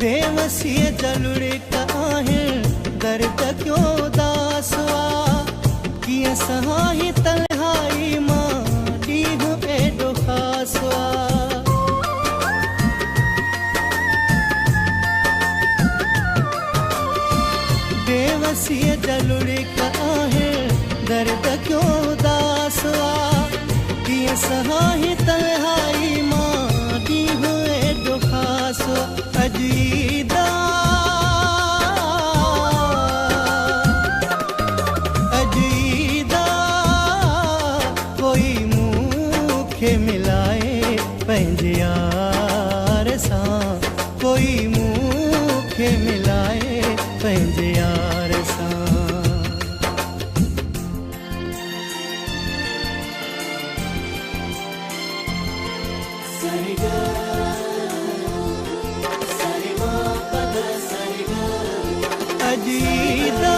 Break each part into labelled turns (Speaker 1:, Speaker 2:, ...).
Speaker 1: बेवसीअ जलुड़े आहिनि दर्द क्यों दासवा कीअं सहाई तन्हाई मां ॾींहुं एॾो ख़ासवा बेवसीअ जलुड़े आहिनि दर्द क्यों दासवा कीअं सहाई तन्हाई मां ॾींहुं एॾो ख़ासवा अजीदा अजीदा कोई मूंखे मिलाए पंहिंजे यार सां कोई मूंखे मिलाए पंहिंजे यार सां अजीदा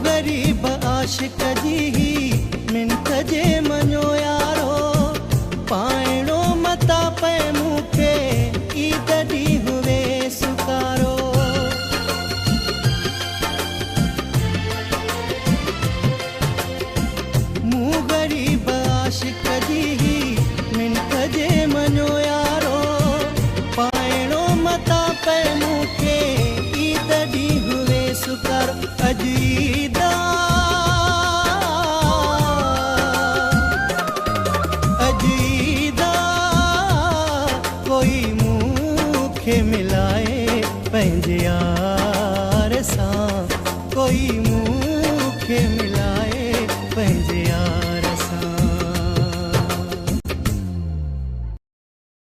Speaker 1: गरीब आशिक जी मिंट जे मञो यारो पाइणो मता पए मूंखे ईद ॾींहुं वे सुकारो मूं गरीब आशिक जी मिंट जे मञो यारो पाइणो मता पए मूंखे ईद ॾींहुं वे सुकारो अजीदा अजीदा कोई मूंखे मिलाए पंहिंजे यार